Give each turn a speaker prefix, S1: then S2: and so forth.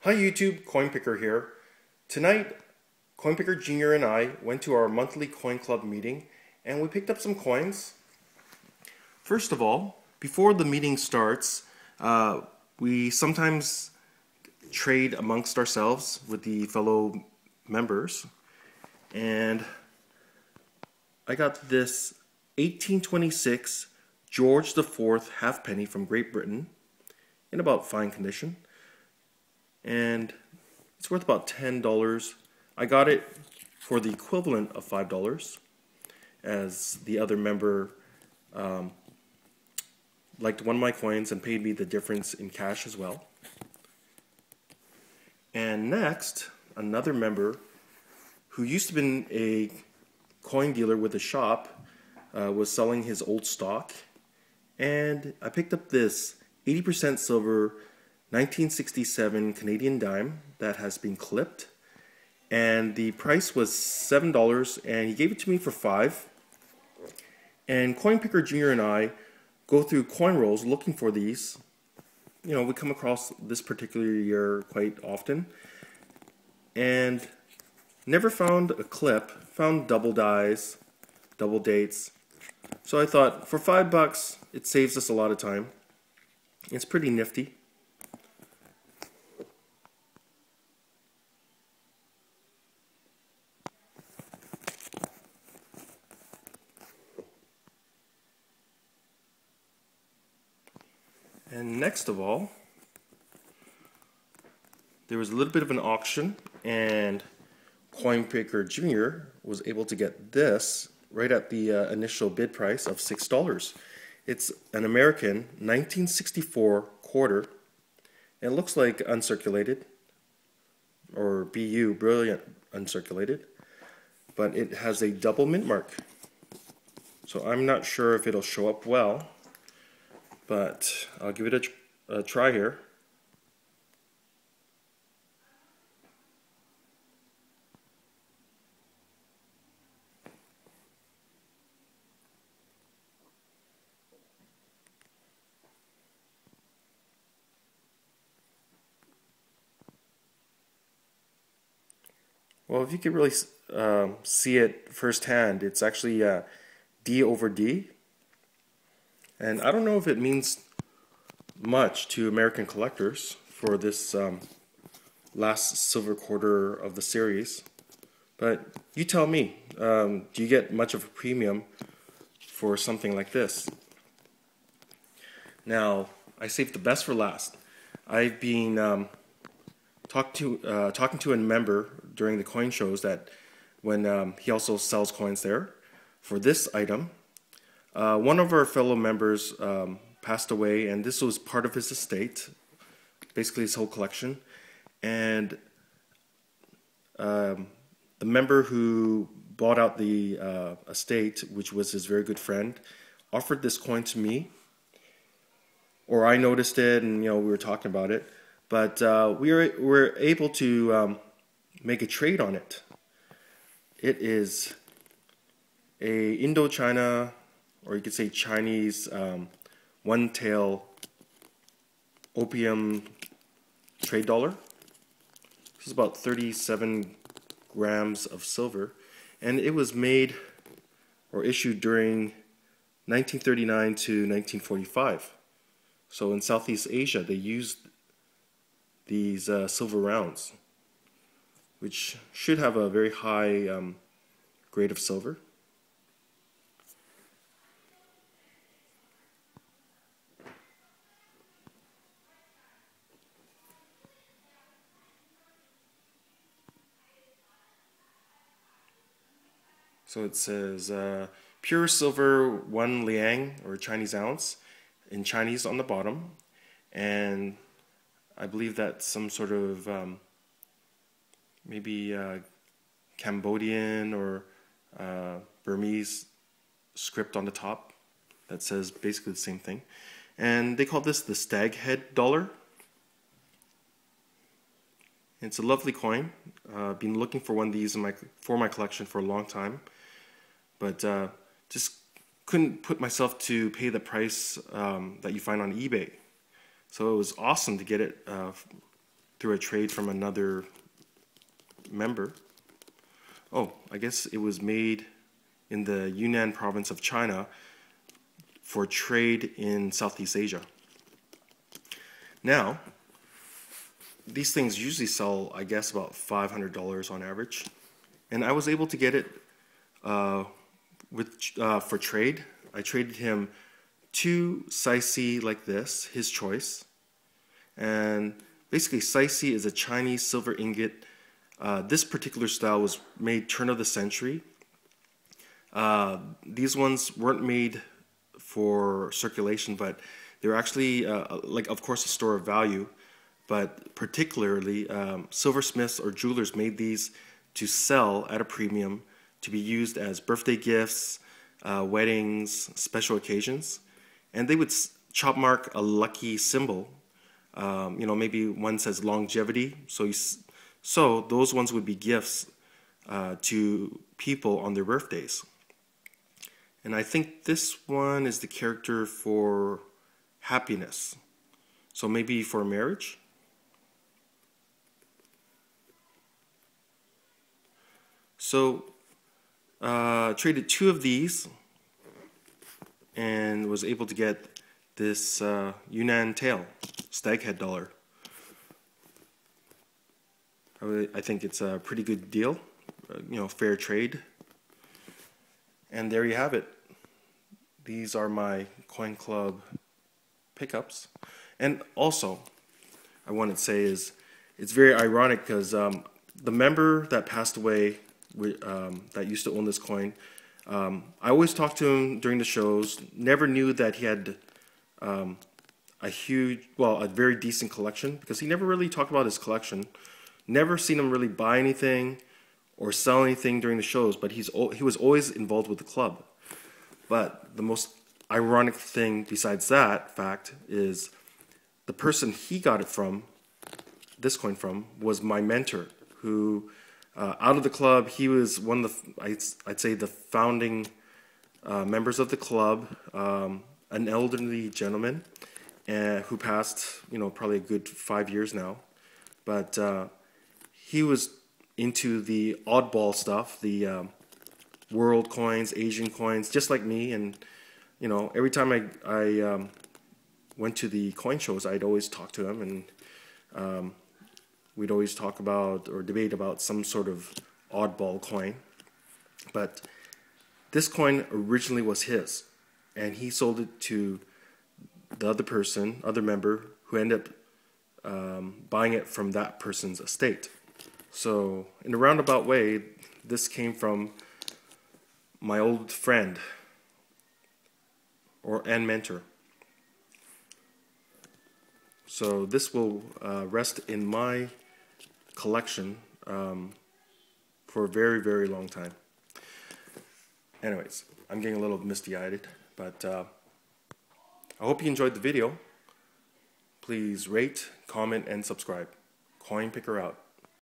S1: Hi YouTube, Coinpicker here. Tonight, Coinpicker Jr. and I went to our monthly coin club meeting and we picked up some coins. First of all, before the meeting starts, we sometimes trade amongst ourselves with the fellow members. And I got this 1826 George IV halfpenny from Great Britain in about fine condition. And it's worth about $10. I got it for the equivalent of $5, as the other member liked one of my coins and paid me the difference in cash as well. And next, another member who used to be a coin dealer with a shop was selling his old stock, and I picked up this 80% silver 1967 Canadian dime that has been clipped, and the price was $7 and he gave it to me for $5. And Coinpicker Jr. and I go through coin rolls looking for these. You know, we come across this particular year quite often and never found a clip, found double dies, double dates. So I thought for $5 it saves us a lot of time. It's pretty nifty. And next of all, there was a little bit of an auction, and Coinpicker Jr. was able to get this right at the initial bid price of $6. It's an American 1964 quarter. It looks like uncirculated, or BU, brilliant uncirculated, but it has a double mint mark. So I'm not sure if it'll show up well, but I'll give it a try here. Well, if you could really see it firsthand, it's actually D over D. And I don't know if it means much to American collectors for this last silver quarter of the series, but you tell me, do you get much of a premium for something like this? Now, I saved the best for last. I've been talking to a member during the coin shows that when he also sells coins there for this item. One of our fellow members passed away, and this was part of his estate, basically his whole collection. And the member who bought out the estate, which was his very good friend, offered this coin to me. Or I noticed it, and we were talking about it. But we were able to make a trade on it. It is a Indochina, or you could say Chinese, one Tael Opium trade dollar. This is about 37 grams of silver, and it was made or issued during 1939 to 1945. So in Southeast Asia, they used these silver rounds, which should have a very high grade of silver. So it says pure silver 1 Leung, or Chinese ounce, in Chinese on the bottom, and I believe that's some sort of maybe Cambodian or Burmese script on the top that says basically the same thing. And they call this the stag head dollar. It's a lovely coin. I've been looking for one of these for my collection for a long time, but just couldn't put myself to pay the price that you find on eBay. So it was awesome to get it through a trade from another member. Oh, I guess it was made in the Yunnan province of China for trade in Southeast Asia. Now, these things usually sell, I guess, about $500 on average. And I was able to get it for trade. I traded him 2 Saisi like this, his choice. And basically, Saisi is a Chinese silver ingot. This particular style was made turn of the century. These ones weren't made for circulation, but they're actually, like, of course, a store of value. But particularly, silversmiths or jewelers made these to sell at a premium to be used as birthday gifts, weddings, special occasions. And they would chop mark a lucky symbol. You know, maybe one says longevity. So those ones would be gifts to people on their birthdays. And I think this one is the character for happiness. So maybe for marriage. So traded 2 of these and was able to get this Yunnan Tael staghead dollar. I think it's a pretty good deal, you know, fair trade. And there you have it. These are my Coin Club pickups. And also, I want to say is, it's very ironic because the member that passed away, that used to own this coin, I always talked to him during the shows, never knew that he had a very decent collection, because he never really talked about his collection. Never seen him really buy anything or sell anything during the shows, but he was always involved with the club. But the most ironic thing besides that fact is the person he got it from, this coin from, was my mentor, who out of the club, he was one of the, I'd say, the founding members of the club, an elderly gentleman who passed, you know, probably a good 5 years now. But he was into the oddball stuff, the world coins, Asian coins, just like me. And, you know, every time I went to the coin shows, I'd always talk to him, and we'd always talk about or debate about some sort of oddball coin. But this coin originally was his, and he sold it to the other member, who ended up buying it from that person's estate. So in a roundabout way, this came from my old friend and mentor. So this will rest in my collection for a very, very long time. Anyways, I'm getting a little misty-eyed, but I hope you enjoyed the video. Please rate, comment, and subscribe. Coinpicker out.